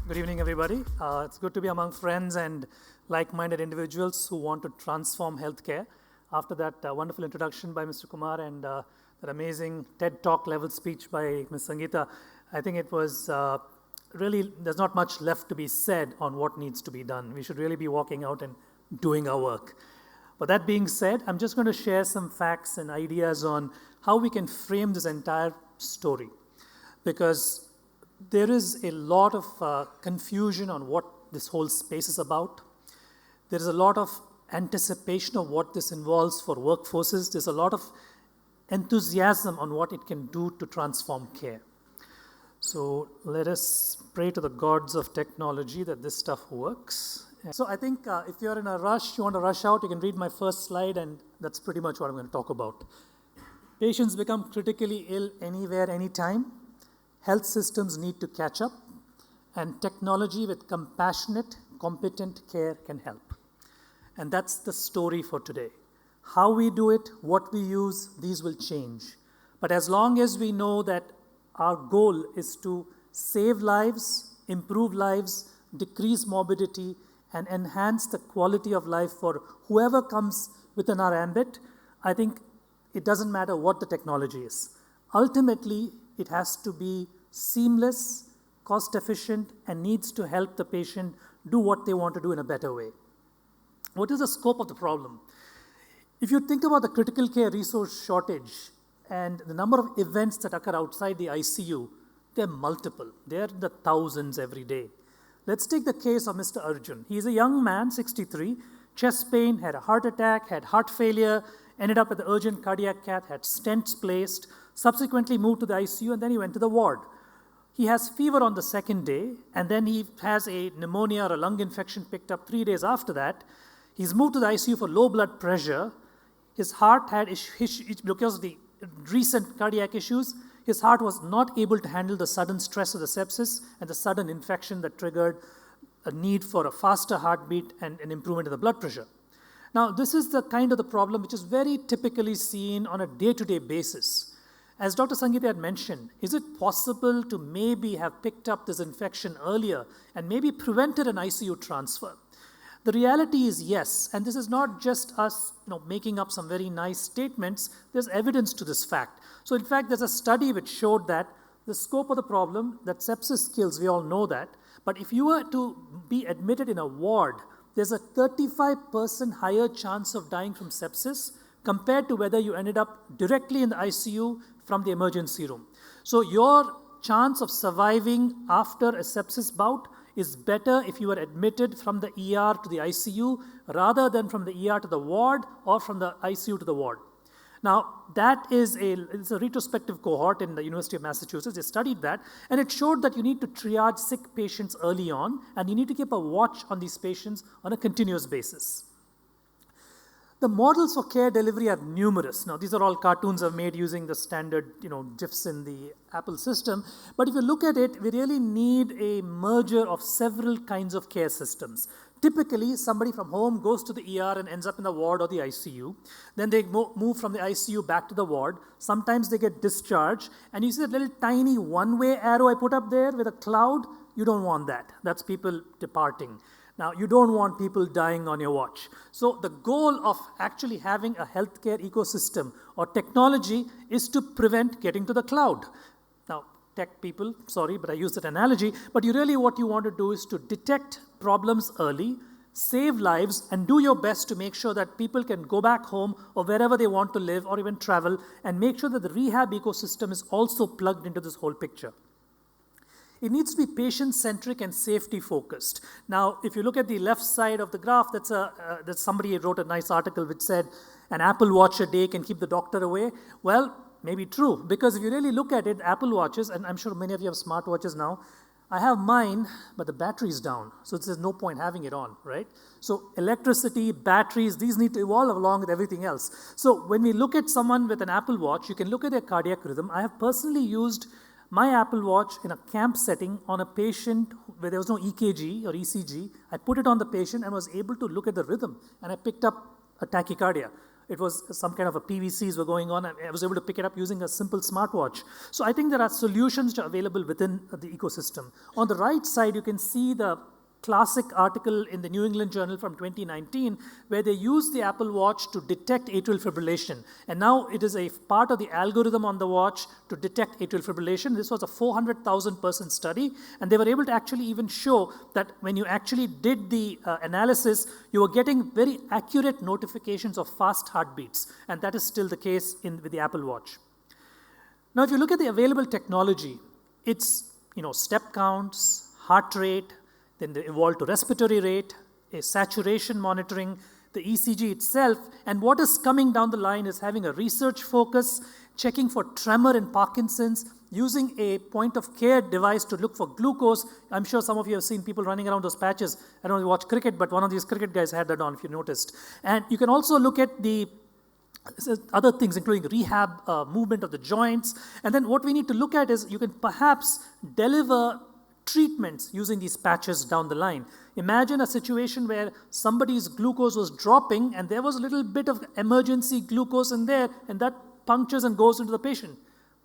Good evening, everybody. It's good to be among friends and like-minded individuals who want to transform healthcare. After that wonderful introduction by Mr. Kumar and that amazing TED Talk level speech by Ms. Sangeeta, I think it was really, there's not much left to be said on what needs to be done. We should really be walking out and doing our work. But that being said, I'm just going to share some facts and ideas on how we can frame this entire story. Because there is a lot of confusion on what this whole space is about. There is a lot of anticipation of what this involves for workforces. There's a lot of enthusiasm on what it can do to transform care. So let us pray to the gods of technology that this stuff works. So I think if you're in a rush, you want to rush out, you can read my first slide, and that's pretty much what I'm going to talk about. Patients become critically ill anywhere, anytime. Health systems need to catch up, and technology with compassionate, competent care can help. And that's the story for today. How we do it, what we use, these will change. But as long as we know that our goal is to save lives, improve lives, decrease morbidity, and enhance the quality of life for whoever comes within our ambit, I think it doesn't matter what the technology is. Ultimately, it has to be seamless, cost-efficient, and needs to help the patient do what they want to do in a better way. What is the scope of the problem? If you think about the critical care resource shortage and the number of events that occur outside the ICU, they're multiple. They're in the thousands every day. Let's take the case of Mr. Arjun. He's a young man, 63, chest pain, had a heart attack, had heart failure, ended up at the urgent cardiac cath, had stents placed, subsequently moved to the ICU, and then he went to the ward. He has fever on the second day, and then he has a pneumonia or a lung infection picked up 3 days after that. He's moved to the ICU for low blood pressure. His heart had issues because of the recent cardiac issues. His heart was not able to handle the sudden stress of the sepsis and the sudden infection that triggered a need for a faster heartbeat and an improvement in the blood pressure. Now, this is the kind of the problem which is very typically seen on a day-to-day basis. As Dr. Sangeeta had mentioned, is it possible to maybe have picked up this infection earlier and maybe prevented an ICU transfer? The reality is yes, and this is not just us making up some very nice statements. There's evidence to this fact. So in fact, there's a study which showed that the scope of the problem, that sepsis kills, we all know that, but if you were to be admitted in a ward, there's a 35% higher chance of dying from sepsis compared to whether you ended up directly in the ICU from the emergency room. So your chance of surviving after a sepsis bout is better if you were admitted from the ER to the ICU rather than from the ER to the ward or from the ICU to the ward. Now, that is it's a retrospective cohort in the University of Massachusetts. They studied that, and it showed that you need to triage sick patients early on, and you need to keep a watch on these patients on a continuous basis. The models for care delivery are numerous. Now, these are all cartoons I've made using the standard, GIFs in the Apple system. But if you look at it, we really need a merger of several kinds of care systems. Typically, somebody from home goes to the ER and ends up in the ward or the ICU. Then they move from the ICU back to the ward. Sometimes they get discharged. And you see that little tiny one-way arrow I put up there with a cloud? You don't want that. That's people departing. Now, you don't want people dying on your watch. So the goal of actually having a healthcare ecosystem or technology is to prevent getting to the cloud. Now, tech people, sorry, but I use that analogy, but what you want to do is to detect problems early, save lives, and do your best to make sure that people can go back home or wherever they want to live or even travel, and make sure that the rehab ecosystem is also plugged into this whole picture. It needs to be patient-centric and safety-focused. Now, if you look at the left side of the graph, that's somebody wrote a nice article which said, an Apple Watch a day can keep the doctor away. Well, maybe true, because if you really look at it, Apple Watches, and I'm sure many of you have smartwatches now, I have mine, but the battery's down, so there's no point having it on, right? So electricity, batteries, these need to evolve along with everything else. So when we look at someone with an Apple Watch, you can look at their cardiac rhythm. I have personally used my Apple Watch in a camp setting on a patient where there was no EKG or ECG. I put it on the patient and was able to look at the rhythm, and I picked up a tachycardia. it was some kind of a PVCs were going on, and I was able to pick it up using a simple smartwatch. So I think there are solutions which are available within the ecosystem. On the right side, you can see the classic article in the New England Journal from 2019, where they used the Apple Watch to detect atrial fibrillation. And now it is a part of the algorithm on the watch to detect atrial fibrillation. This was a 400,000 person study, and they were able to actually even show that when you actually did the analysis, you were getting very accurate notifications of fast heartbeats, and that is still the case with the Apple Watch. Now, if you look at the available technology, it's step counts, heart rate, then they evolved to respiratory rate, a saturation monitoring, the ECG itself, and what is coming down the line is having a research focus, checking for tremor in Parkinson's, using a point-of-care device to look for glucose. I'm sure some of you have seen people running around those patches. I don't know if you watch cricket, but one of these cricket guys had that on, if you noticed. And you can also look at the other things, including rehab, movement of the joints. And then what we need to look at is you can perhaps deliver treatments using these patches down the line. Imagine a situation where somebody's glucose was dropping and there was a little bit of emergency glucose in there, and that punctures and goes into the patient.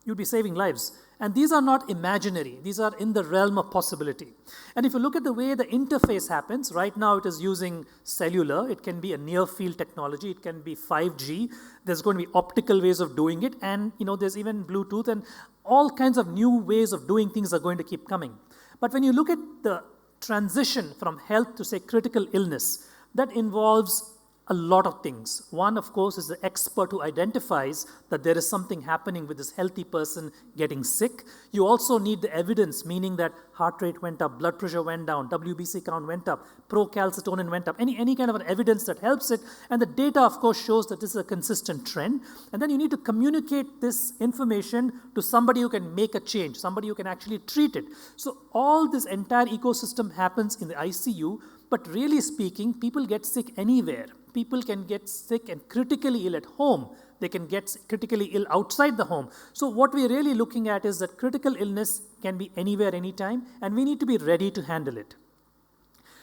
You'd be saving lives. And these are not imaginary. These are in the realm of possibility. And if you look at the way the interface happens, right now it is using cellular. It can be a near-field technology. It can be 5G. There's going to be optical ways of doing it. And there's even Bluetooth, and all kinds of new ways of doing things are going to keep coming. But when you look at the transition from health to, say, critical illness, that involves a lot of things. One, of course, is the expert who identifies that there is something happening with this healthy person getting sick. You also need the evidence, meaning that heart rate went up, blood pressure went down, WBC count went up, procalcitonin went up, any kind of an evidence that helps it. And the data, of course, shows that this is a consistent trend. And then you need to communicate this information to somebody who can make a change, somebody who can actually treat it. So all this entire ecosystem happens in the ICU, but really speaking, people get sick anywhere. People can get sick and critically ill at home. They can get critically ill outside the home. So what we're really looking at is that critical illness can be anywhere, anytime, and we need to be ready to handle it.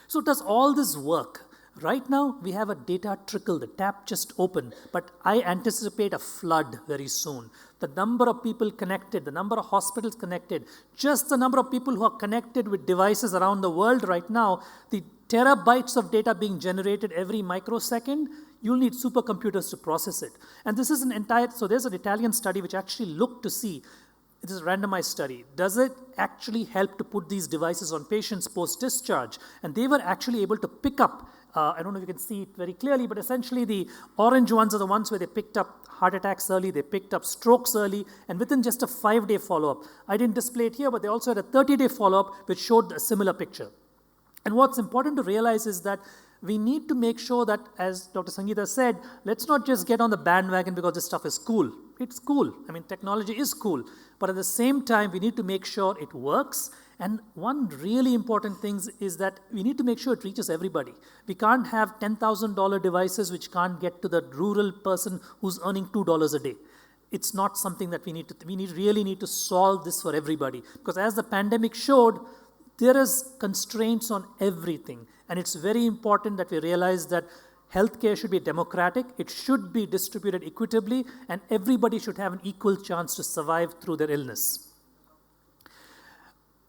So does all this work? Right now, we have a data trickle. The tap just opened, but I anticipate a flood very soon. The number of people connected, the number of hospitals connected, just the number of people who are connected with devices around the world right now, the terabytes of data being generated every microsecond, you'll need supercomputers to process it. And this is so there's an Italian study which actually looked to see, it is a randomized study, does it actually help to put these devices on patients post-discharge? And they were actually able to pick up, I don't know if you can see it very clearly, but essentially the orange ones are the ones where they picked up heart attacks early, they picked up strokes early, and within just a 5-day follow-up. I didn't display it here, but they also had a 30-day follow-up which showed a similar picture. And what's important to realize is that we need to make sure that, as Dr. Sangeeta said, let's not just get on the bandwagon because this stuff is cool. It's cool. I mean, technology is cool. But at the same time, we need to make sure it works. And one really important thing is that we need to make sure it reaches everybody. We can't have $10,000 devices which can't get to the rural person who's earning $2 a day. It's not something that we really need to solve this for everybody. Because as the pandemic showed, there is constraints on everything. And it's very important that we realize that healthcare should be democratic, it should be distributed equitably, and everybody should have an equal chance to survive through their illness.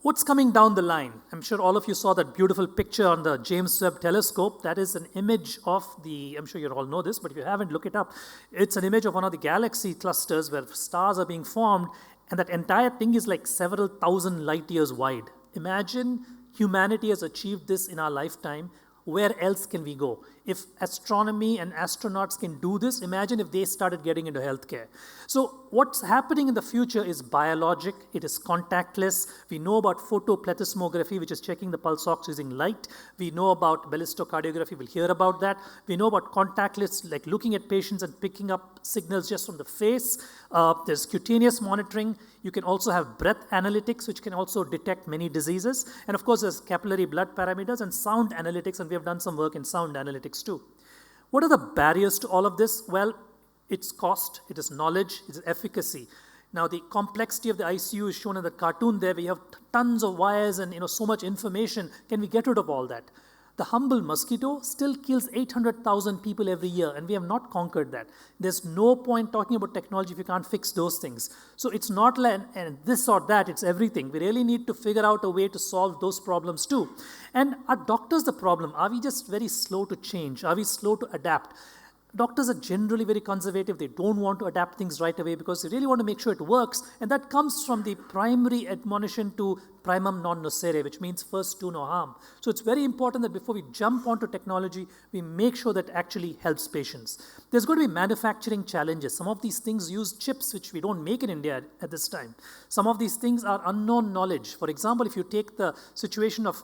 What's coming down the line? I'm sure all of you saw that beautiful picture on the James Webb Telescope. That is an image of I'm sure you all know this, but if you haven't, look it up. It's an image of one of the galaxy clusters where stars are being formed, and that entire thing is like several thousand light years wide. Imagine humanity has achieved this in our lifetime. Where else can we go? If astronomy and astronauts can do this, imagine if they started getting into healthcare. So what's happening in the future is biologic, it is contactless. We know about photoplethysmography, which is checking the pulse ox using light. We know about ballistocardiography, we'll hear about that. We know about contactless, like looking at patients and picking up signals just from the face. There's cutaneous monitoring. You can also have breath analytics, which can also detect many diseases. And of course, there's capillary blood parameters and sound analytics, and we have done some work in sound analytics too. What are the barriers to all of this? Well, it's cost, it is knowledge, it is efficacy. Now, the complexity of the ICU is shown in the cartoon there. We have tons of wires and so much information. Can we get rid of all that? The humble mosquito still kills 800,000 people every year, and we have not conquered that. There's no point talking about technology if you can't fix those things. So it's not like and this or that, it's everything. We really need to figure out a way to solve those problems too. And are doctors the problem? Are we just very slow to change? Are we slow to adapt? Doctors are generally very conservative. They don't want to adapt things right away because they really want to make sure it works. And that comes from the primary admonition to primum non nocere, which means first do no harm. So it's very important that before we jump onto technology, we make sure that actually helps patients. There's going to be manufacturing challenges. Some of these things use chips which we don't make in India at this time. Some of these things are unknown knowledge. For example, if you take the situation of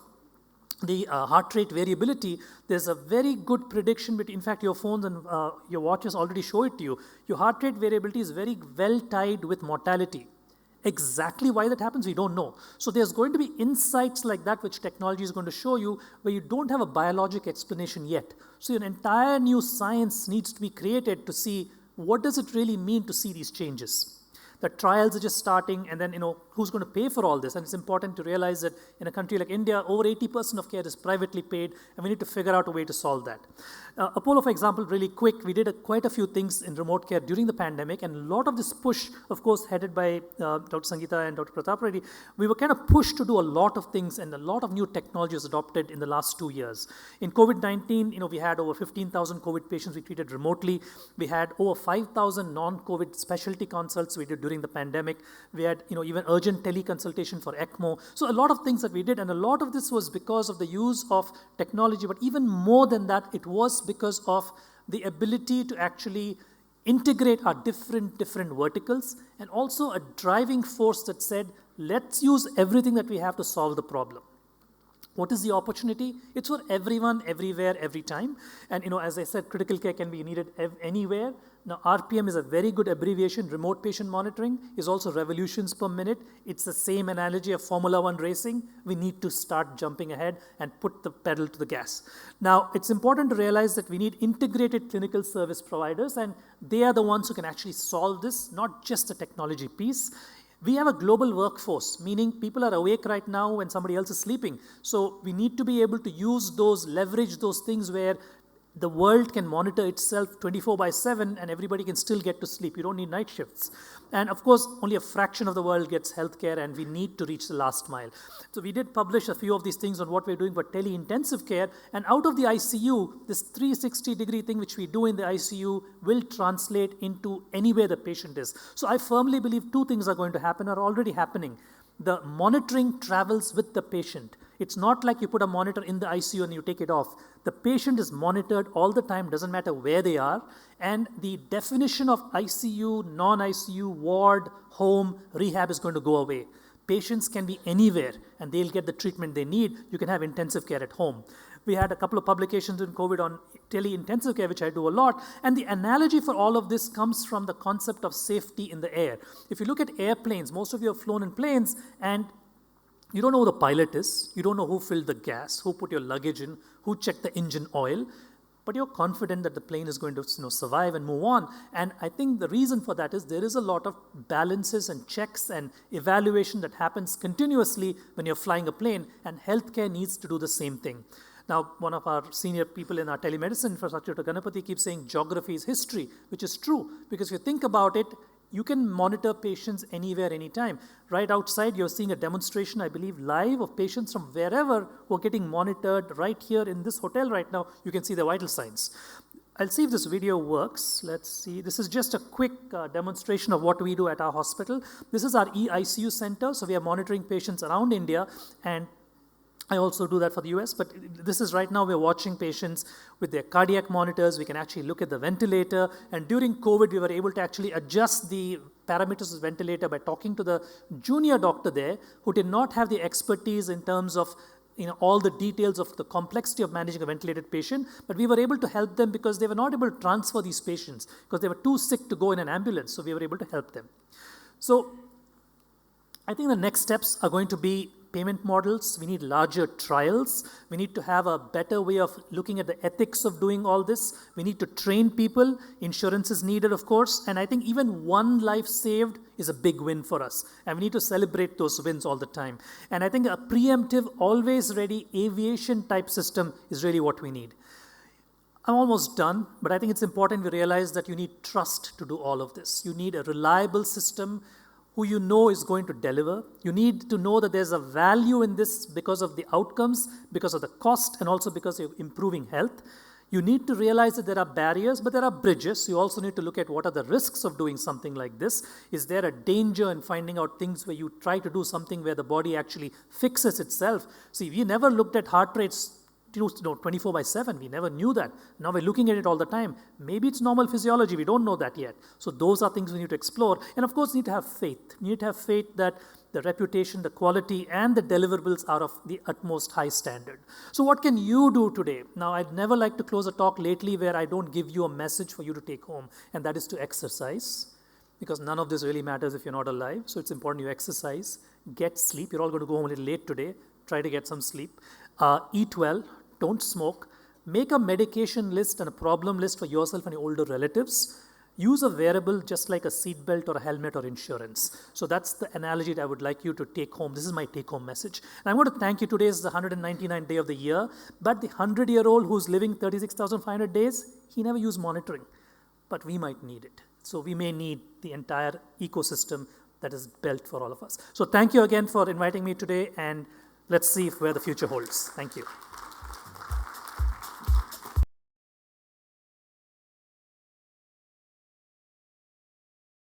the heart rate variability, there's a very good prediction, but in fact your phones and your watches already show it to you. Your heart rate variability is very well tied with mortality. Exactly why that happens, we don't know. So there's going to be insights like that which technology is going to show you where you don't have a biologic explanation yet. So an entire new science needs to be created to see what does it really mean to see these changes. The trials are just starting, and then, who's going to pay for all this? And it's important to realize that in a country like India, over 80% of care is privately paid, and we need to figure out a way to solve that. Apollo, for example, really quick, we did quite a few things in remote care during the pandemic, and a lot of this push, of course, headed by Dr. Sangeeta and Dr. Pratap Reddy, we were kind of pushed to do a lot of things, and a lot of new technologies adopted in the last 2 years. In COVID-19, we had over 15,000 COVID patients we treated remotely. We had over 5,000 non-COVID specialty consults we did during the pandemic. We had, even urgent teleconsultation for ECMO. So a lot of things that we did, and a lot of this was because of the use of technology, but even more than that, it was because of the ability to actually integrate our different verticals, and also a driving force that said, let's use everything that we have to solve the problem. What is the opportunity? It's for everyone, everywhere, every time. And as I said, critical care can be needed anywhere. Now, RPM is a very good abbreviation. Remote patient monitoring is also revolutions per minute. It's the same analogy of Formula One racing. We need to start jumping ahead and put the pedal to the gas. Now, it's important to realize that we need integrated clinical service providers, and they are the ones who can actually solve this, not just the technology piece. We have a global workforce, meaning people are awake right now when somebody else is sleeping. So we need to be able to leverage those things where the world can monitor itself 24/7 and everybody can still get to sleep. You don't need night shifts. And of course, only a fraction of the world gets healthcare, and we need to reach the last mile. So we did publish a few of these things on what we're doing for tele-intensive care, and out of the ICU, this 360-degree thing which we do in the ICU will translate into anywhere the patient is. So I firmly believe two things are going to happen, are already happening. The monitoring travels with the patient. It's not like you put a monitor in the ICU and you take it off. The patient is monitored all the time, doesn't matter where they are. And the definition of ICU, non-ICU, ward, home, rehab is going to go away. Patients can be anywhere and they'll get the treatment they need. You can have intensive care at home. We had a couple of publications in COVID on tele-intensive care, which I do a lot. And the analogy for all of this comes from the concept of safety in the air. If you look at airplanes, most of you have flown in planes, and you don't know who the pilot is. You don't know who filled the gas, who put your luggage in, who checked the engine oil. But you're confident that the plane is going to survive and move on. And I think the reason for that is there is a lot of balances and checks and evaluation that happens continuously when you're flying a plane, and healthcare needs to do the same thing. Now, one of our senior people in our telemedicine infrastructure, Dr. Ganapati, keeps saying geography is history, which is true. Because if you think about it, you can monitor patients anywhere, anytime. Right outside, you're seeing a demonstration, I believe, live of patients from wherever who are getting monitored right here in this hotel right now. You can see the vital signs. I'll see if this video works. Let's see. This is just a quick demonstration of what we do at our hospital. This is our ICU center. So we are monitoring patients around India, and I also do that for the US, but this is right now we're watching patients with their cardiac monitors. We can actually look at the ventilator, and during COVID, we were able to actually adjust the parameters of the ventilator by talking to the junior doctor there who did not have the expertise in terms of all the details of the complexity of managing a ventilated patient, but we were able to help them because they were not able to transfer these patients because they were too sick to go in an ambulance, so we were able to help them. So I think the next steps are going to be payment models, we need larger trials, we need to have a better way of looking at the ethics of doing all this, we need to train people, insurance is needed of course, and I think even one life saved is a big win for us, and we need to celebrate those wins all the time. And I think a preemptive, always ready aviation type system is really what we need. I'm almost done, but I think it's important we realize that you need trust to do all of this. You need a reliable system who you know is going to deliver. You need to know that there's a value in this because of the outcomes, because of the cost, and also because you're improving health. You need to realize that there are barriers, but there are bridges. You also need to look at what are the risks of doing something like this. Is there a danger in finding out things where you try to do something where the body actually fixes itself? See, we never looked at heart rates 24/7. We never knew that. Now we're looking at it all the time. Maybe it's normal physiology. We don't know that yet. So those are things we need to explore. And of course, we need to have faith. We need to have faith that the reputation, the quality, and the deliverables are of the utmost high standard. So what can you do today? Now, I'd never like to close a talk lately where I don't give you a message for you to take home, and that is to exercise. Because none of this really matters if you're not alive. So it's important you exercise, get sleep. You're all going to go home a little late today. Try to get some sleep. Eat well. Don't smoke. Make a medication list and a problem list for yourself and your older relatives. Use a wearable just like a seatbelt or a helmet or insurance. So that's the analogy that I would like you to take home. This is my take-home message. And I'm going to thank you. Today is the 199th day of the year. But the 100-year-old who's living 36,500 days, he never used monitoring. But we might need it. So we may need the entire ecosystem that is built for all of us. So thank you again for inviting me today, and let's see where the future holds. Thank you.